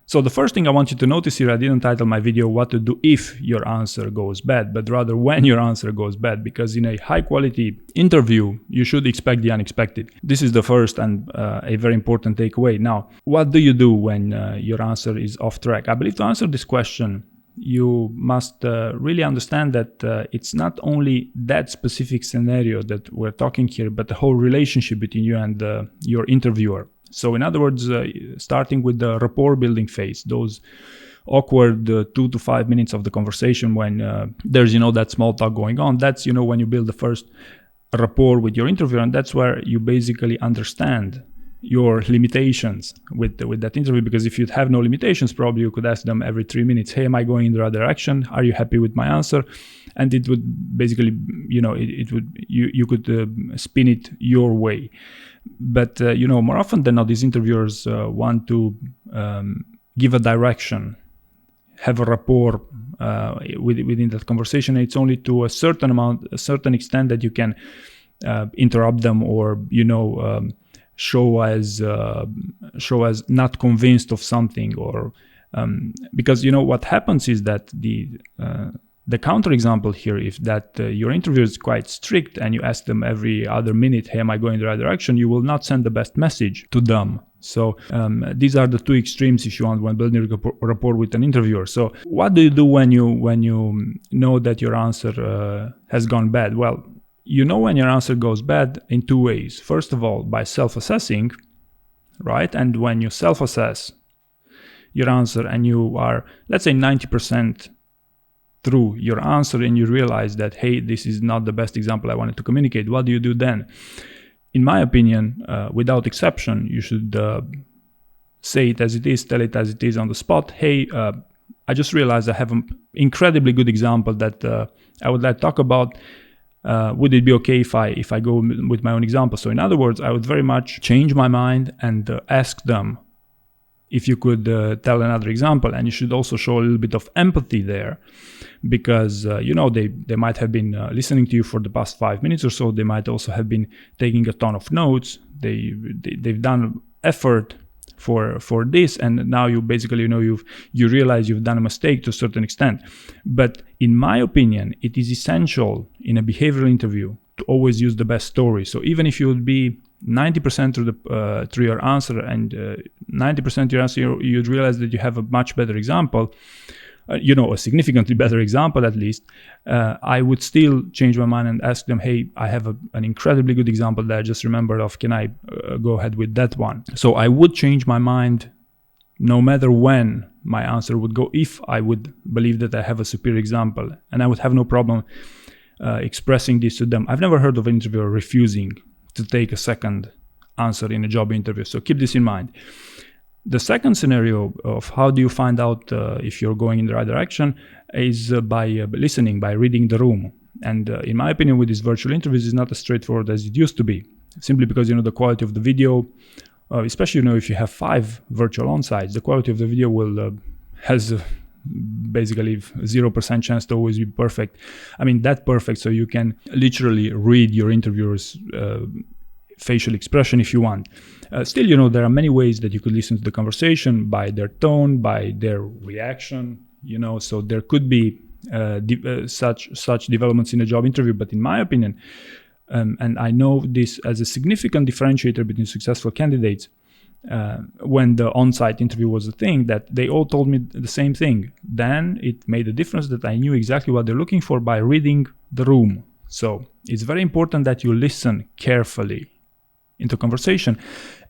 So the first thing I want you to notice here, I didn't title my video what to do if your answer goes bad, but rather when your answer goes bad, because in a high quality interview, you should expect the unexpected. This is the first and a very important takeaway. Now, what do you do when your answer is off track? I believe to answer this question, you must really understand that it's not only that specific scenario that we're talking here, but the whole relationship between you and your interviewer. So in other words, starting with the rapport building phase, those awkward 2 to 5 minutes of the conversation when there's, that small talk going on, that's, when you build the first rapport with your interviewer, and that's where you basically understand your limitations with that interview. Because if you'd have no limitations, probably you could ask them every 3 minutes, hey, am I going in the right direction? Are you happy with my answer? And it would basically, you could spin it your way. But, more often than not, these interviewers want to give a direction, have a rapport within that conversation. It's only to a certain extent that you can interrupt them or, show as not convinced of something, or because what happens is that the counterexample here, if that your interviewer is quite strict and you ask them every other minute, hey, am I going in the right direction? You will not send the best message to them. So these are the two extremes, if you want, when building rapport with an interviewer. So what do you do when you know that your answer has gone bad? Well, when your answer goes bad in two ways. First of all, by self-assessing, right? And when you self-assess your answer and you are, let's say, 90% through your answer and you realize that, hey, this is not the best example I wanted to communicate, what do you do then? In my opinion, without exception, you should say it as it is, tell it as it is on the spot. Hey, I just realized I have an incredibly good example that I would like to talk about. Would it be okay if I go with my own example? So in other words, I would very much change my mind and ask them if you could tell another example. And you should also show a little bit of empathy there, because they might have been listening to you for the past 5 minutes or so. They might also have been taking a ton of notes. They've done effort for this, and now you basically you realize you've done a mistake to a certain extent. But in my opinion, it is essential in a behavioral interview to always use the best story. So even if you would be 90% through your answer and 90% your answer, you'd realize that you have a much better example, a significantly better example at least, I would still change my mind and ask them, hey, I have an incredibly good example that I just remembered of. Can I go ahead with that one? So I would change my mind no matter when my answer would go, if I would believe that I have a superior example, and I would have no problem expressing this to them. I've never heard of an interviewer refusing to take a second answer in a job interview. So keep this in mind. The second scenario of how do you find out if you're going in the right direction is by listening, by reading the room. And in my opinion, with these virtual interviews, is not as straightforward as it used to be, simply because the quality of the video, especially if you have 5 virtual on-sites, the quality of the video will has basically 0% chance to always be perfect. I mean, that perfect, so you can literally read your interviewer's facial expression if you want. Still, there are many ways that you could listen to the conversation, by their tone, by their reaction, so there could be such developments in a job interview. But in my opinion, and I know this as a significant differentiator between successful candidates, when the on-site interview was a thing, that they all told me the same thing. Then it made a difference that I knew exactly what they're looking for by reading the room. So it's very important that you listen carefully into conversation.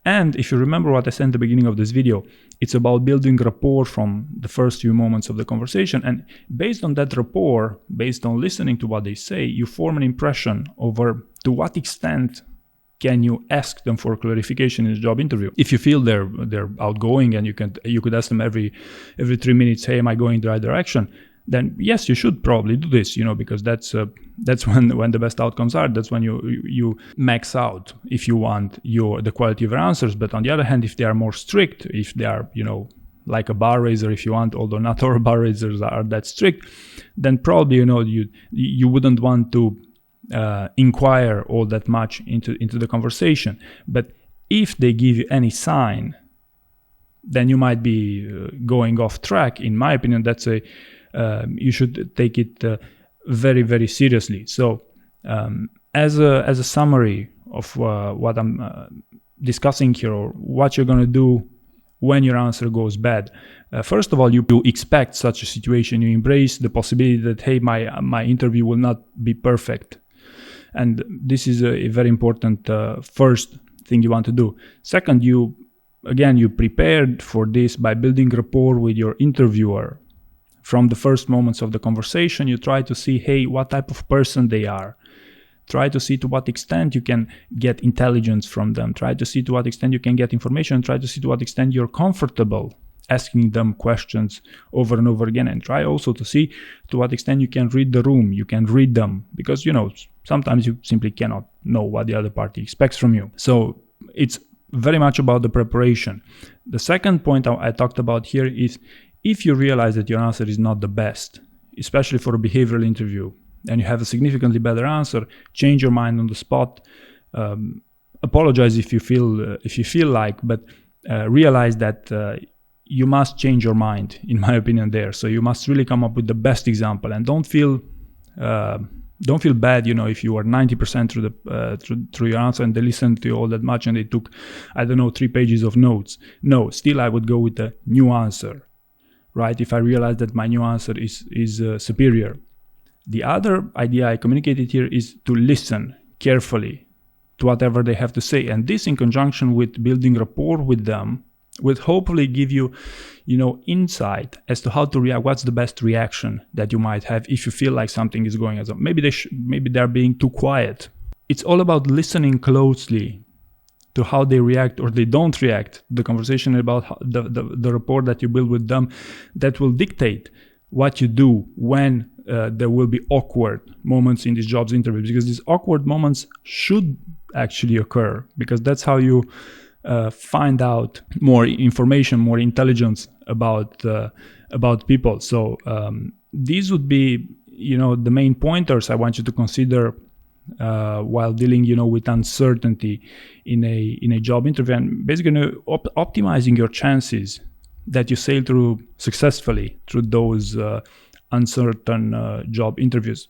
And if you remember what I said in the beginning of this video, it's about building rapport from the first few moments of the conversation. And based on that rapport, based on listening to what they say, you form an impression over to what extent can you ask them for clarification in a job interview. If you feel they're outgoing and you could ask them every 3 minutes, hey, am I going in the right direction? Then yes, you should probably do this, because that's when the best outcomes are. That's when you max out, if you want, the quality of your answers. But on the other hand, if they are more strict, if they are, like a bar raiser, if you want, although not all bar raisers are that strict, then probably, you wouldn't want to inquire all that much into the conversation. But if they give you any sign then you might be going off track. In my opinion, that's you should take it very, very seriously. So as a summary of what I'm discussing here, or what you're going to do when your answer goes bad. First of all, you expect such a situation. You embrace the possibility that, hey, my interview will not be perfect. And this is a very important first thing you want to do. Second, you prepared for this by building rapport with your interviewer. From the first moments of the conversation, you try to see, hey, what type of person they are. Try to see to what extent you can get intelligence from them. Try to see to what extent you can get information. Try to see to what extent you're comfortable asking them questions over and over again. And try also to see to what extent you can read the room, you can read them. Because, sometimes you simply cannot know what the other party expects from you. So it's very much about the preparation. The second point I talked about here is, if you realize that your answer is not the best, especially for a behavioral interview, and you have a significantly better answer, change your mind on the spot. Apologize if you feel like, but realize that you must change your mind, in my opinion, there. So you must really come up with the best example, and don't feel bad, if you are 90% through your answer and they listened to you all that much and they took, 3 pages of notes. No, still I would go with a new answer, right? If I realize that my new answer is superior. The other idea I communicated here is to listen carefully to whatever they have to say. And this, in conjunction with building rapport with them, will hopefully give you, insight as to how to react. What's the best reaction that you might have if you feel like something is going as maybe they're being too quiet. It's all about listening closely to how they react or they don't react. The conversation about the rapport that you build with them, that will dictate what you do when there will be awkward moments in these jobs interviews, because these awkward moments should actually occur, because that's how you find out more information, more intelligence about people. So these would be, the main pointers I want you to consider while dealing, with uncertainty in a job interview, and basically optimizing your chances that you sail through successfully through those uncertain job interviews.